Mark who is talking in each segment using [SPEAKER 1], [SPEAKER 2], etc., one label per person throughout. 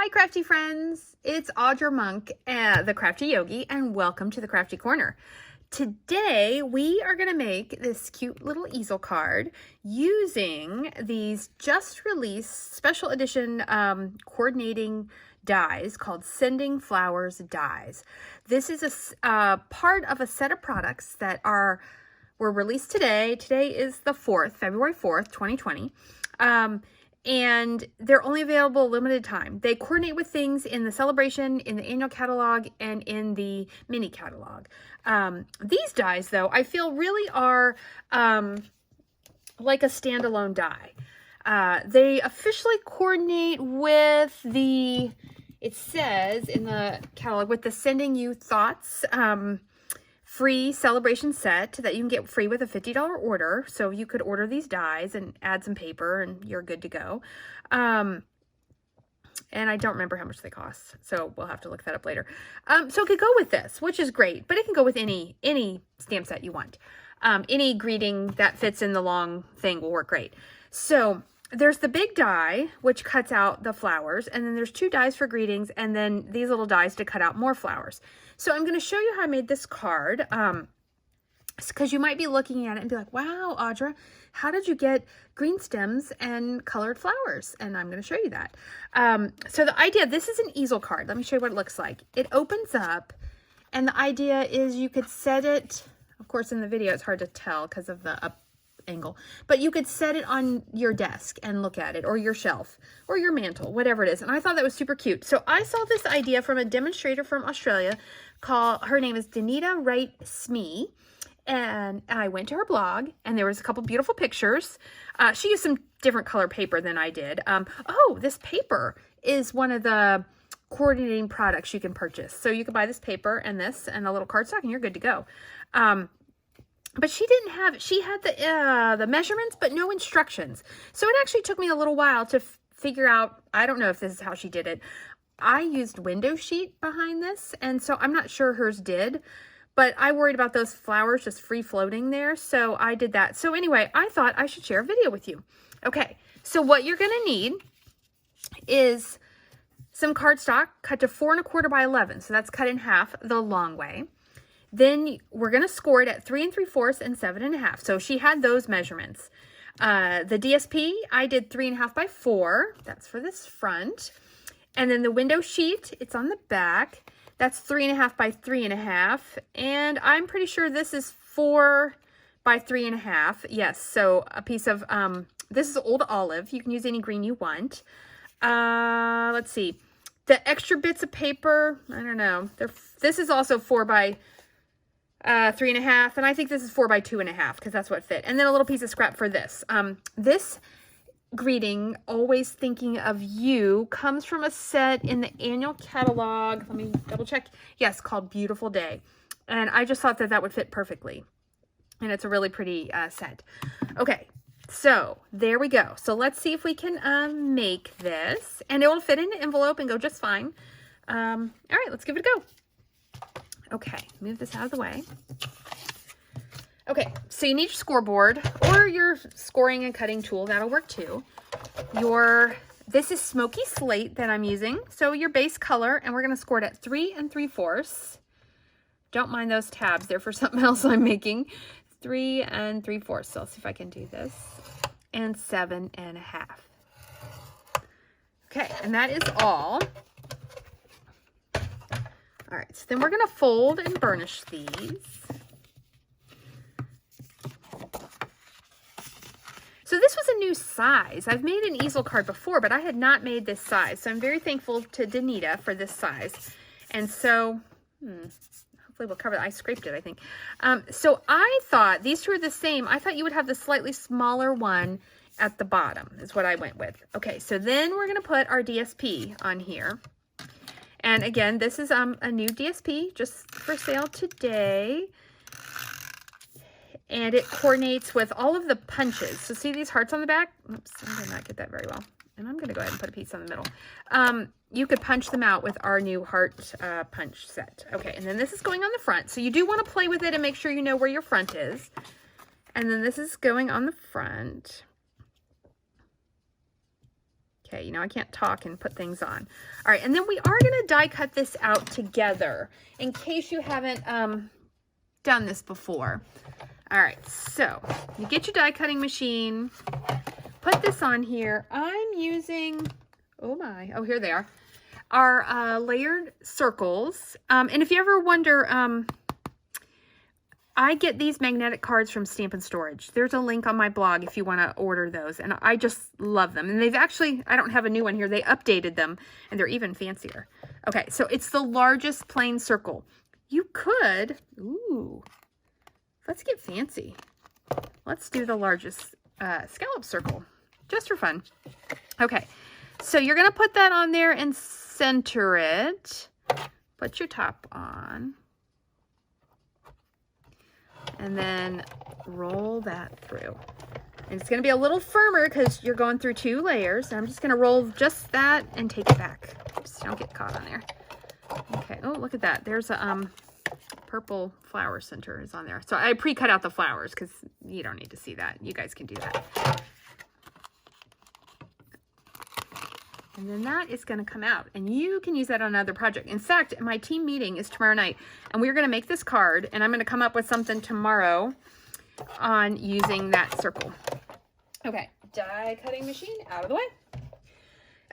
[SPEAKER 1] Hi crafty friends, it's Audra Monk, the Crafty Yogi, and welcome to the Crafty Corner. Today we are going to make this cute little easel card using these just released special edition coordinating dies called Sending Flowers dies. This is a part of a set of products that were released today. Today is the 4th, February 4th, 2020. And they're only available a limited time. They coordinate with things in the celebration, in the annual catalog, and in the mini catalog. These dies, though, I feel really are like a standalone die. They officially coordinate with it says in the catalog, with the Sending You Thoughts free celebration set that you can get free with a $50 order. So you could order these dies and add some paper and you're good to go. And I don't remember how much they cost, so we'll have to look that up later. So it could go with this, which is great, but it can go with any stamp set you want. Any greeting that fits in the long thing will work great. So there's the big die, which cuts out the flowers, and then there's 2 dies for greetings, and then these little dies to cut out more flowers. So I'm going to show you how I made this card, because you might be looking at it and be like, wow, Audra, how did you get green stems and colored flowers? And I'm going to show you that. So the idea, this is an easel card. Let me show you what it looks like. It opens up, and the idea is you could set it, of course in the video it's hard to tell because of the up angle, but you could set it on your desk and look at it, or your shelf, or your mantle, whatever it is. And I thought that was super cute. So I saw this idea from a demonstrator from Australia her name is Danita Wright Smee, and I went to her blog, and there was a couple beautiful pictures. She used some different color paper than I did. Oh, this paper is one of the coordinating products you can purchase. So you can buy this paper and this and a little cardstock, and you're good to go. But she had the measurements, but no instructions. So it actually took me a little while to figure out, I don't know if this is how she did it. I used window sheet behind this, and so I'm not sure hers did, but I worried about those flowers just free floating there, so I did that. So anyway, I thought I should share a video with you. Okay, so what you're gonna need is some cardstock cut to 4 1/4 by 11, so that's cut in half the long way. Then we're going to score it at 3 3/4 and 7 1/2. So she had those measurements. The DSP, I did 3 1/2 by 4. That's for this front. And then the window sheet, it's on the back. That's 3 1/2 by 3 1/2. And I'm pretty sure this is 4 by 3 1/2. Yes, so a piece of, this is old olive. You can use any green you want. Let's see. The extra bits of paper, I don't know. This is also 4 by 3 1/2, and I think this is 4 by 2 1/2 because that's what fit. And then a little piece of scrap for this. This greeting, Always Thinking of You, comes from a set in the annual catalog. Let me double check. Yes, called Beautiful Day. And I just thought that that would fit perfectly. And it's a really pretty set. Okay, so there we go. So let's see if we can make this. And it will fit in an envelope and go just fine. All right, let's give it a go. Okay, move this out of the way. Okay, so you need your scoreboard or your scoring and cutting tool. That'll work too. This is Smoky Slate that I'm using. So your base color, and we're going to score it at 3 3/4. Don't mind those tabs. They're for something else I'm making. 3 3/4. So let's see if I can do this. And 7 1/2. Okay, and that is all. All right, so then we're going to fold and burnish these. So this was a new size. I've made an easel card before, but I had not made this size. So I'm very thankful to Danita for this size. And so, hopefully we'll cover that. I scraped it, I think. So I thought these two are the same. I thought you would have the slightly smaller one at the bottom is what I went with. Okay, so then we're going to put our DSP on here. And again, this is a new DSP just for sale today. And it coordinates with all of the punches. So see these hearts on the back? Oops, I did not get that very well. And I'm going to go ahead and put a piece on the middle. You could punch them out with our new heart punch set. Okay, and then this is going on the front. So you do want to play with it and make sure you know where your front is. And then this is going on the front. Okay, you know, I can't talk and put things on. All right, and then we are going to die cut this out together in case you haven't done this before. All right, so you get your die cutting machine, put this on here. I'm using, oh my, oh, here they are, our layered circles. And if you ever wonder, I get these magnetic cards from Stamp & Storage. There's a link on my blog if you want to order those. And I just love them. And they've actually, I don't have a new one here. They updated them and they're even fancier. Okay, so it's the largest plain circle. You could, ooh, let's get fancy. Let's do the largest scallop circle just for fun. Okay, so you're going to put that on there and center it. Put your top on. And then roll that through. And it's going to be a little firmer because you're going through 2 layers. I'm just going to roll just that and take it back. Just don't get caught on there. Okay. Oh, look at that. There's a purple flower center is on there. So I pre-cut out the flowers because you don't need to see that. You guys can do that. And then that is going to come out and you can use that on another project. In fact, my team meeting is tomorrow night and we're going to make this card and I'm going to come up with something tomorrow on using that circle. Okay, die cutting machine out of the way.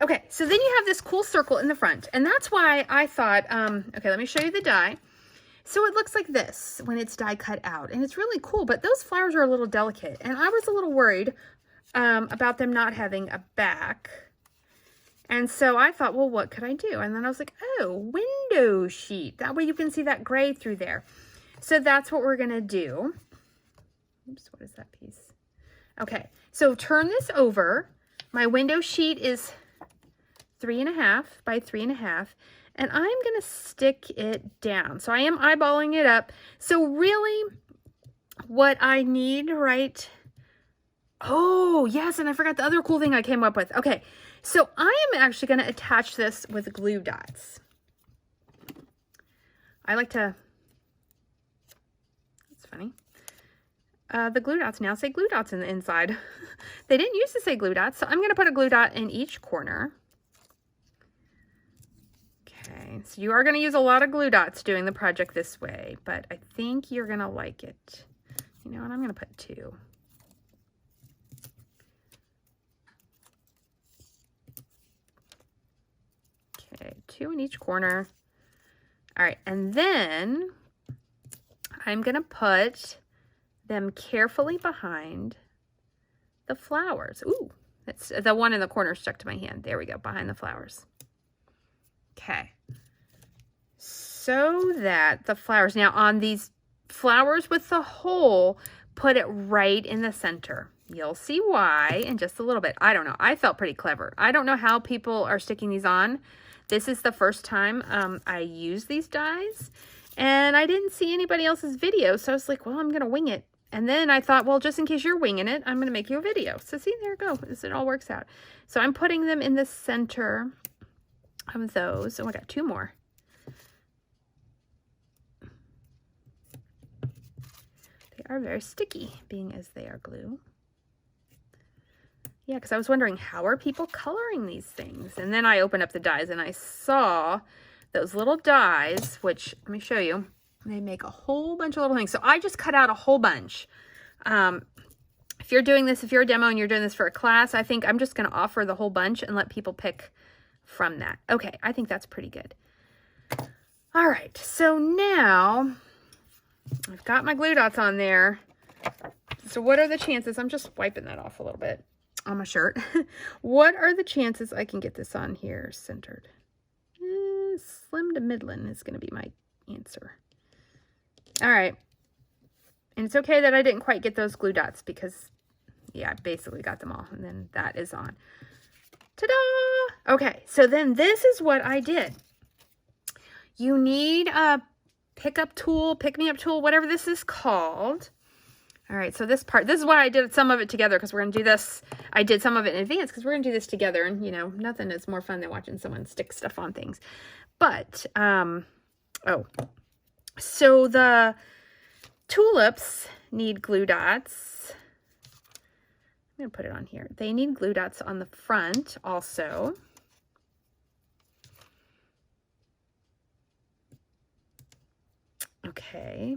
[SPEAKER 1] Okay, so then you have this cool circle in the front and that's why I thought, okay, let me show you the die. So it looks like this when it's die cut out and it's really cool, but those flowers are a little delicate and I was a little worried about them not having a back. And so I thought, well, what could I do? And then I was like, oh, window sheet. That way you can see that gray through there. So that's what we're going to do. Oops, what is that piece? Okay, so turn this over. My window sheet is 3.5 by 3.5. And I'm going to stick it down. So I am eyeballing it up. So really what I need, right? Oh, yes, and I forgot the other cool thing I came up with. Okay. So I am actually going to attach this with glue dots. I like to, it's funny. The glue dots now say glue dots in the inside. They didn't used to say glue dots, so I'm going to put a glue dot in each corner. Okay, so you are going to use a lot of glue dots doing the project this way, but I think you're going to like it. You know what, I'm going to put 2. Okay, 2 in each corner. All right, and then I'm going to put them carefully behind the flowers. Ooh, that's the one in the corner stuck to my hand. There we go, behind the flowers. Okay, so that the flowers, now on these flowers with the hole, put it right in the center. You'll see why in just a little bit. I don't know. I felt pretty clever. I don't know how people are sticking these on. This is the first time I use these dies, and I didn't see anybody else's video, so I was like, well, I'm going to wing it. And then I thought, well, just in case you're winging it, I'm going to make you a video. So see, there we go. It all works out. So I'm putting them in the center of those. Oh, I got 2 more. They are very sticky, being as they are glue. Yeah, because I was wondering, how are people coloring these things? And then I opened up the dies and I saw those little dies, which, let me show you. They make a whole bunch of little things. So I just cut out a whole bunch. If you're doing this, if you're a demo and you're doing this for a class, I think I'm just going to offer the whole bunch and let people pick from that. Okay, I think that's pretty good. All right, so now I've got my glue dots on there. So what are the chances? I'm just wiping that off a little bit on my shirt. What are the chances I can get this on here centered? Slim to middling is going to be my answer. All right. And it's okay that I didn't quite get those glue dots because, yeah, I basically got them all. And then that is on. Ta-da! Okay, so then this is what I did. You need a pick-up tool, pick-me-up tool, whatever this is called. All right, so this part, this is why I did some of it together, because we're going to do this. I did some of it in advance because we're going to do this together. And, you know, nothing is more fun than watching someone stick stuff on things. But, so the tulips need glue dots. going to put it on here. They need glue dots on the front also. Okay.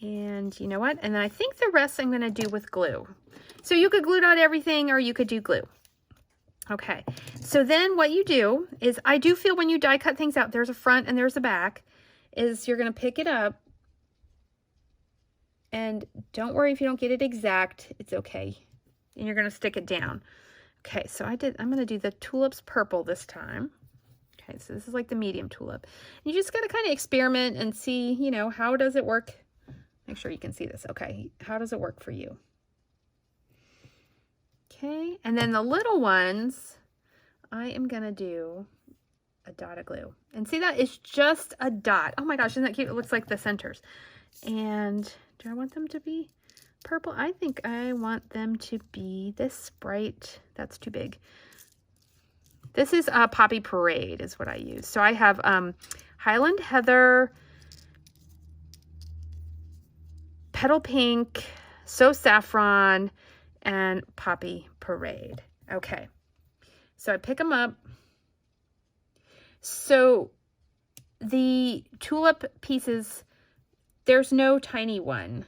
[SPEAKER 1] And you know what? And then I think the rest I'm going to do with glue. So you could glue dot everything or you could do glue. Okay. So then what you do is, I do feel when you die cut things out, there's a front and there's a back, is you're going to pick it up. And don't worry if you don't get it exact. It's okay. And you're going to stick it down. Okay. So I'm going to do the tulips purple this time. Okay. So this is like the medium tulip. You just got to kind of experiment and see, you know, how does it work? Make sure you can see this. Okay. How does it work for you? Okay. And then the little ones, I am going to do a dot of glue. And see that? It's just a dot. Oh my gosh, isn't that cute? It looks like the centers. And do I want them to be purple? I think I want them to be this bright. That's too big. This is a Poppy Parade is what I use. So I have Highland Heather, Petal Pink, So Saffron, and Poppy Parade. Okay. So I pick them up. So the tulip pieces, there's no tiny one.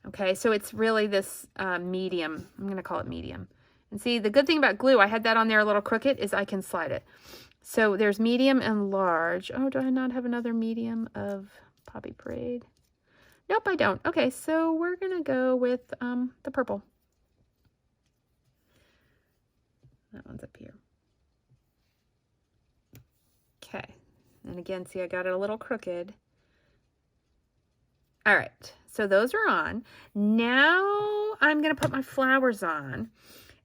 [SPEAKER 1] Okay, so it's really this medium. I'm going to call it medium. And see, the good thing about glue, I had that on there a little crooked, is I can slide it. So there's medium and large. Oh, do I not have another medium of Poppy Parade? Nope, I don't. Okay, so we're going to go with the purple. That one's up here. Okay, and again, see, I got it a little crooked. All right, so those are on. Now I'm going to put my flowers on,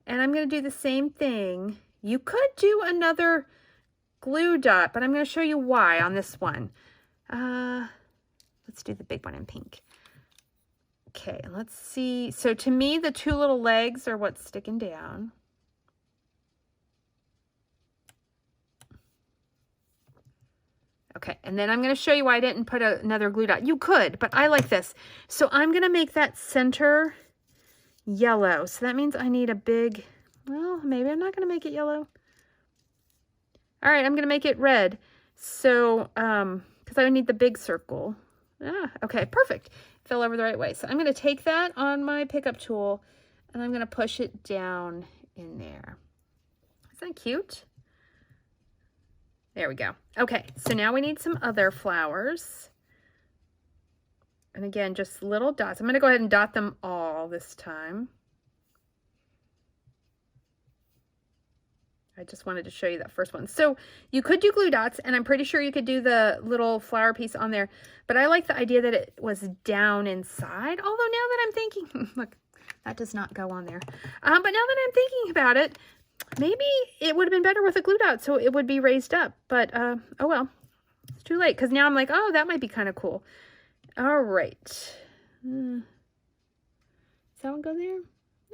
[SPEAKER 1] and I'm going to do the same thing. You could do another glue dot, but I'm going to show you why on this one. Let's do the big one in pink. Okay, let's see. So to me, the two little legs are what's sticking down. Okay, and then I'm going to show you why I didn't put another glue dot. You could, but I like this. So I'm going to make that center yellow. So that means I need a big, well, maybe I'm not going to make it yellow. All right, I'm going to make it red. So, because I need the big circle. Okay, perfect. Fell over the right way. So I'm going to take that on my pickup tool and I'm going to push it down in there. Isn't that cute? There we go. Okay, so now we need some other flowers. And again, just little dots. I'm going to go ahead and dot them all this time. I just wanted to show you that first one. So you could do glue dots, and I'm pretty sure you could do the little flower piece on there. But I like the idea that it was down inside. Although now that I'm thinking, look, that does not go on there. But now that I'm thinking about it, maybe it would have been better with a glue dot so it would be raised up. But, oh well, it's too late. Because now I'm like, oh, that might be kind of cool. All right. Does that one go there?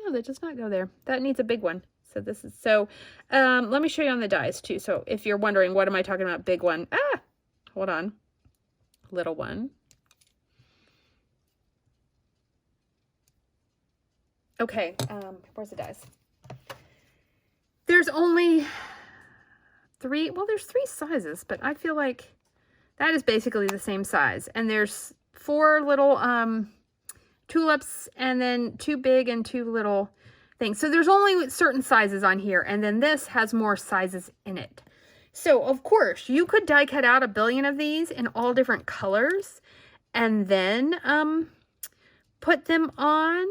[SPEAKER 1] No, that does not go there. That needs a big one. So this is, so let me show you on the dies too. So if you're wondering, what am I talking about? Big one. Hold on. Little one. Okay, where's the dies? There's only three, well, there's three sizes, but I feel like that is basically the same size. And there's 4 little tulips, and then 2 big and 2 little things. So there's only certain sizes on here, and then this has more sizes in it. So of course you could die cut out a billion of these in all different colors and then put them on,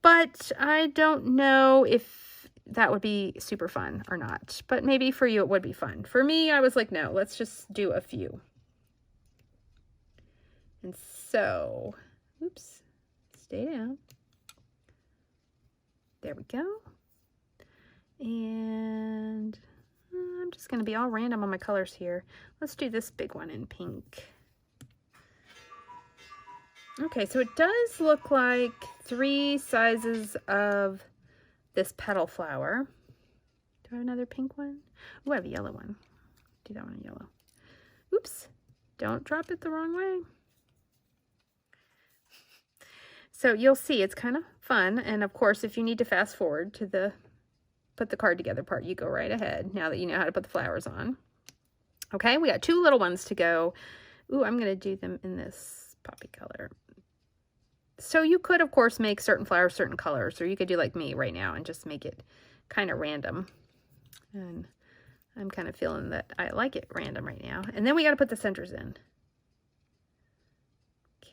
[SPEAKER 1] but I don't know if that would be super fun or not. But maybe for you it would be fun. For me, I was like, no, let's just do a few. And so, oops, stay down. There we go. And I'm just going to be all random on my colors here. Let's do this big one in pink. Okay, so it does look like 3 sizes of this petal flower. Do I have another pink one? Oh, I have a yellow one. Do that one in yellow. Oops, don't drop it the wrong way. So you'll see it's kind of fun. And of course, if you need to fast forward to the put the card together part, you go right ahead now that you know how to put the flowers on. Okay, we got 2 little ones to go. Ooh, I'm going to do them in this poppy color. So you could, of course, make certain flowers certain colors, or you could do like me right now and just make it kind of random. And I'm kind of feeling that I like it random right now. And then we got to put the centers in.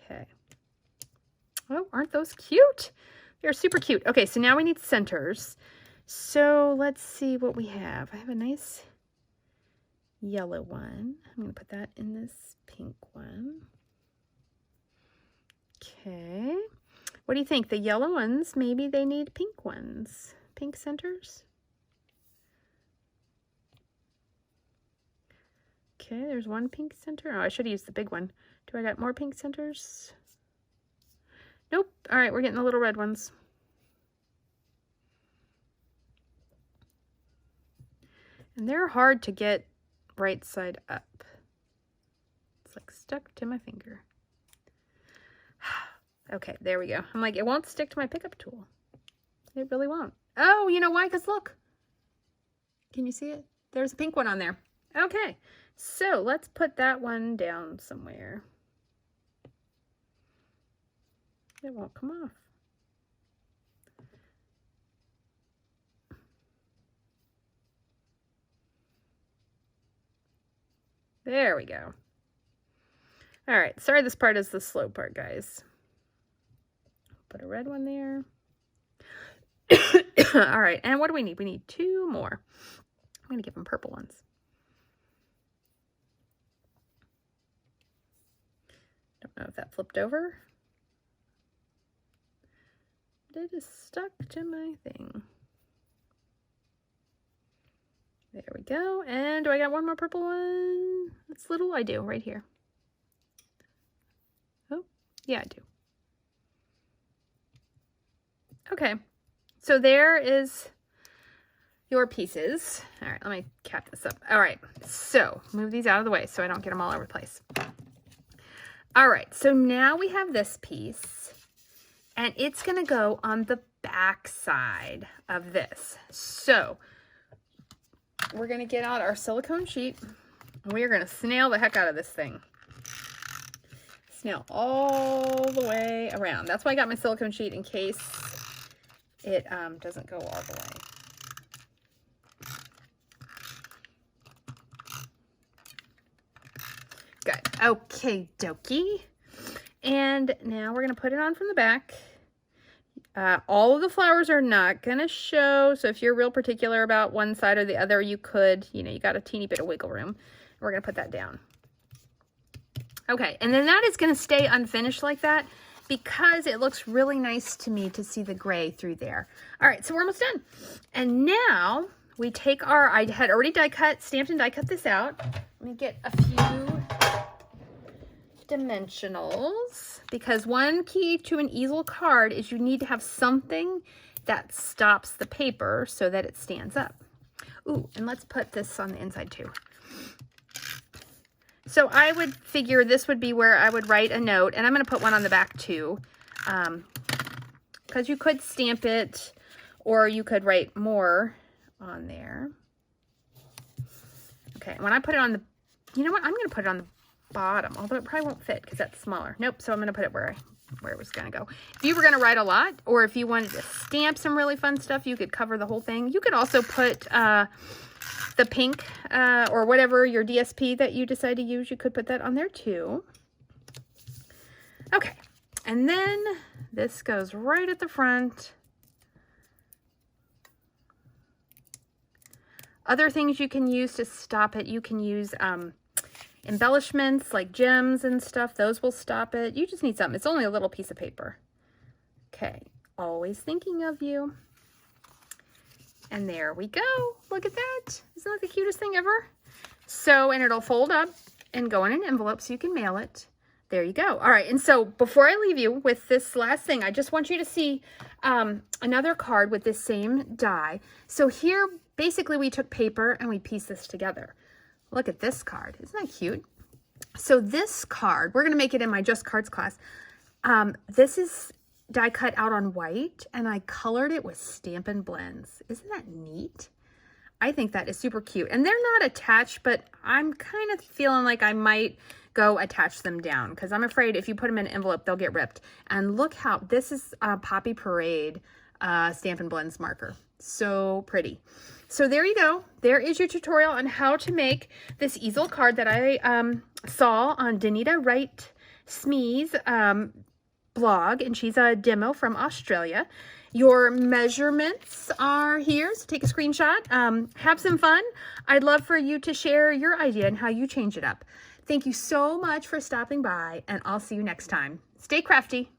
[SPEAKER 1] Okay. Oh, aren't those cute? They're super cute. Okay, so now we need centers. So let's see what we have. I have a nice yellow one. I'm going to put that in this pink one. Okay. What do you think? The yellow ones, maybe they need pink ones. Pink centers. Okay, there's one pink center. Oh, I should have used the big one. Do I got more pink centers? Nope. All right, we're getting the little red ones. And they're hard to get right side up. It's like stuck to my finger. Okay, there we go. I'm like, it won't stick to my pickup tool. It really won't. Oh, you know why? Because look. Can you see it? There's a pink one on there. Okay, so let's put that one down somewhere. It won't come off. There we go. All right, sorry this part is the slow part, guys. Put a red one there. All right, and what do we need? We need 2 more. I'm going to give them purple ones. Don't know if that flipped over. But it is stuck to my thing. There we go. And do I got one more purple one? That's little. I do, right here. Oh, yeah, I do. Okay, so there is your pieces. All right, let me cap this up. All right, so move these out of the way so I don't get them all over the place. All right, so now we have this piece, and it's going to go on the back side of this. So we're going to get out our silicone sheet, and we are going to snail the heck out of this thing. Snail all the way around. That's why I got my silicone sheet, in case it doesn't go all the way. Good. Okay, dokie. And now we're going to put it on from the back. All of the flowers are not going to show, so if you're real particular about one side or the other, you could, you know, you got a teeny bit of wiggle room. We're going to put that down. Okay, and then that is going to stay unfinished like that because it looks really nice to me to see the gray through there. All right, so we're almost done. And now we take our, I had already die cut, stamped and die cut this out. Let me get a few dimensionals, because one key to an easel card is you need to have something that stops the paper so that it stands up. Ooh, and let's put this on the inside too. So I would figure this would be where I would write a note, and I'm going to put one on the back too, because you could stamp it, or you could write more on there. Okay, when I put it on the, you know what, I'm going to put it on the bottom, although it probably won't fit because that's smaller. Nope, so I'm going to put it where it was going to go. If you were going to write a lot, or if you wanted to stamp some really fun stuff, you could cover the whole thing. You could also put the pink or whatever your DSP that you decide to use, you could put that on there too. Okay, and then this goes right at the front. Other things you can use to stop it, you can use embellishments like gems and stuff. Those will stop it. You just need something. It's only a little piece of paper. Okay, always thinking of you. And there we go. Look at that. Isn't that the cutest thing ever? So, and it'll fold up and go in an envelope so you can mail it. There you go. All right, and so before I leave you with this last thing, I just want you to see another card with this same die. So here, basically, we took paper and we pieced this together. Look at this card. Isn't that cute? So this card, we're going to make it in my Just Cards class. This is die cut out on white, and I colored it with Stampin' Blends. Isn't that neat? I think that is super cute. And they're not attached, but I'm kind of feeling like I might go attach them down because I'm afraid if you put them in an envelope, they'll get ripped. And look how, this is a Poppy Parade Stampin' Blends marker. So pretty. So there you go. There is your tutorial on how to make this easel card that I saw on Danita Wright Smee's blog, and she's a demo from Australia. Your measurements are here, so take a screenshot. Have some fun. I'd love for you to share your idea and how you change it up. Thank you so much for stopping by, and I'll see you next time. Stay crafty.